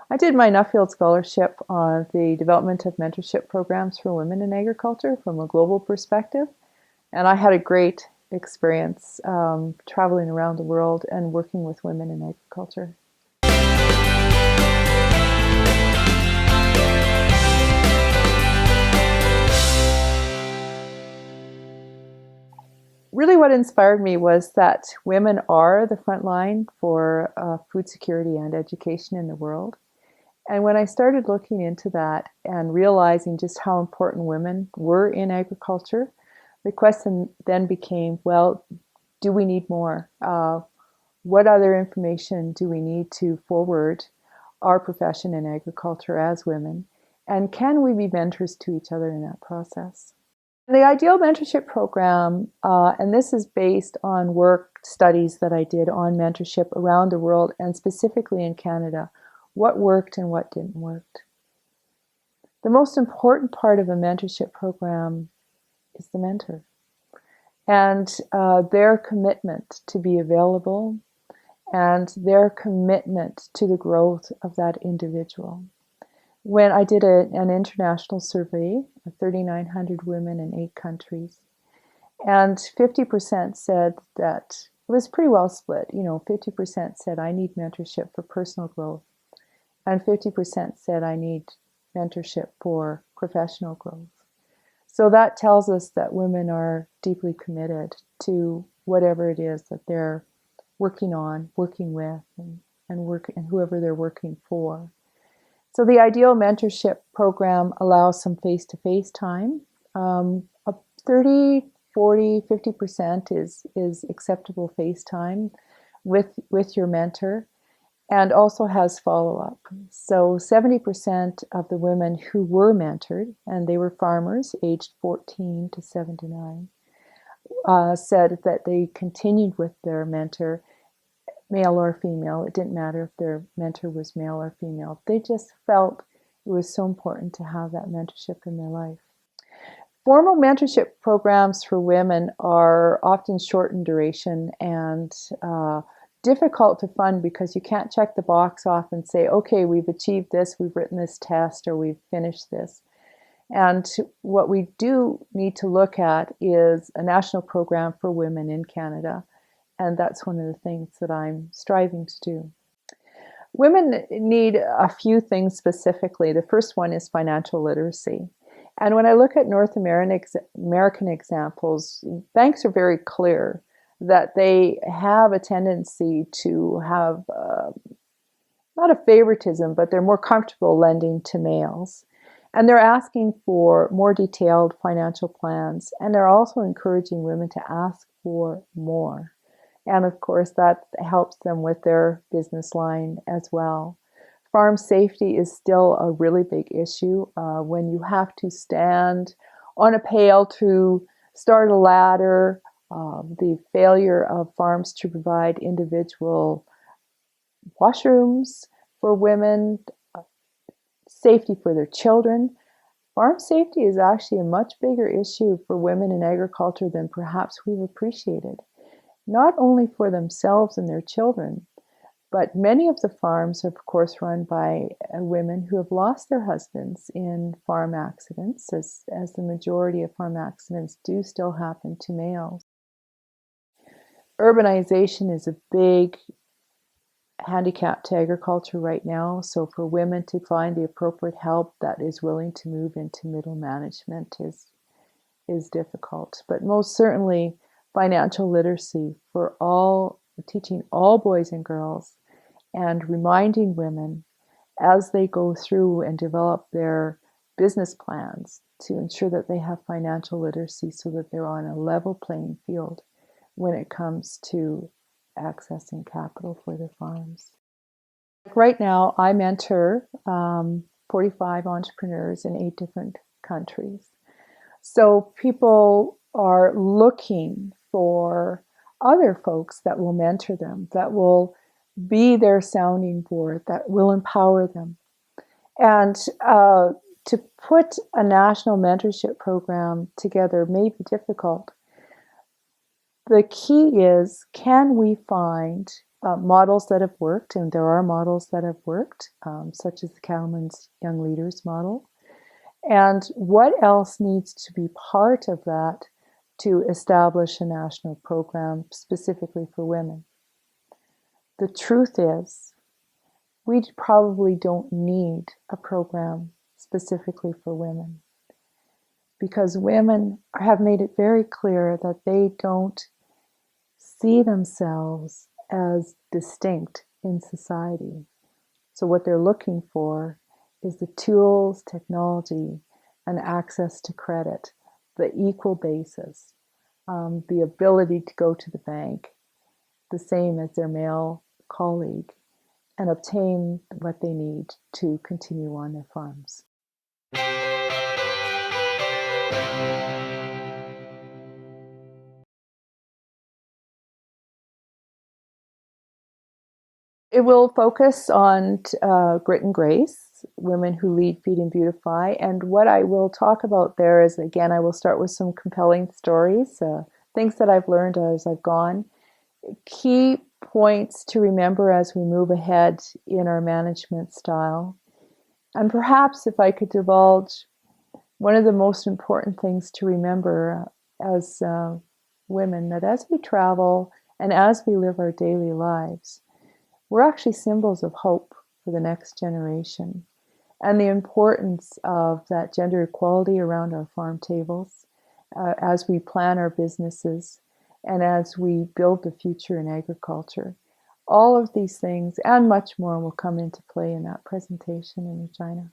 I did my Nuffield scholarship on the development of mentorship programs for women in agriculture from a global perspective. And I had a great experience traveling around the world and working with women in agriculture. Really what inspired me was that women are the front line for food security and education in the world. And when I started looking into that and realizing just how important women were in agriculture, the question then became, well, do we need more? What other information do we need to forward our profession in agriculture as women? And can we be mentors to each other in that process? The Ideal Mentorship Program, and this is based on work studies that I did on mentorship around the world and specifically in Canada, what worked and what didn't work. The most important part of a mentorship program is the mentor and their commitment to be available and their commitment to the growth of that individual. When I did an international survey of 3,900 women in 8 countries, and 50% said that, it was pretty well split, 50% said I need mentorship for personal growth, and 50% said I need mentorship for professional growth. So that tells us that women are deeply committed to whatever it is that they're working on, working with, and whoever they're working for. So the Ideal Mentorship Program allows some face-to-face time. 30, 40, 50% is acceptable face time with your mentor, and also has follow-up. So 70% of the women who were mentored, and they were farmers aged 14 to 79, said that they continued with their mentor, male or female. It didn't matter if their mentor was male or female. They just felt it was so important to have that mentorship in their life. Formal mentorship programs for women are often short in duration and difficult to fund because you can't check the box off and say, okay, we've achieved this, we've written this test, or we've finished this. And what we do need to look at is a national program for women in Canada. And that's one of the things that I'm striving to do. Women need a few things specifically. The first one is financial literacy. And when I look at North American examples, banks are very clear that they have a tendency to have not a favoritism, but they're more comfortable lending to males. And they're asking for more detailed financial plans. And they're also encouraging women to ask for more. And of course, that helps them with their business line as well. Farm safety is still a really big issue. When you have to stand on a pail to start a ladder, the failure of farms to provide individual washrooms for women, safety for their children. Farm safety is actually a much bigger issue for women in agriculture than perhaps we've appreciated. Not only for themselves and their children, but many of the farms are, of course, run by women who have lost their husbands in farm accidents, as the majority of farm accidents do still happen to males. Urbanization is a big handicap to agriculture right now, so for women to find the appropriate help that is willing to move into middle management is difficult. But most certainly, financial literacy for all, teaching all boys and girls and reminding women as they go through and develop their business plans to ensure that they have financial literacy so that they're on a level playing field when it comes to accessing capital for their farms. Right now, I mentor 45 entrepreneurs in 8 different countries. So people are looking for other folks that will mentor them, that will be their sounding board, that will empower them. And to put a national mentorship program together may be difficult. The key is, can we find models that have worked, and there are models that have worked, such as the Cattlemen's Young Leaders model. And what else needs to be part of that to establish a national program specifically for women? The truth is, we probably don't need a program specifically for women, because women have made it very clear that they don't see themselves as distinct in society. So what they're looking for is the tools, technology, and access to credit, the equal basis, the ability to go to the bank, the same as their male colleague, and obtain what they need to continue on their farms. It will focus on grit and grace, women who lead, feed, and beautify. And what I will talk about there is, again, I will start with some compelling stories, things that I've learned as I've gone. Key points to remember as we move ahead in our management style. And perhaps if I could divulge, one of the most important things to remember as women, that as we travel and as we live our daily lives, we're actually symbols of hope for the next generation, and the importance of that gender equality around our farm tables as we plan our businesses and as we build the future in agriculture. All of these things and much more will come into play in that presentation in Regina.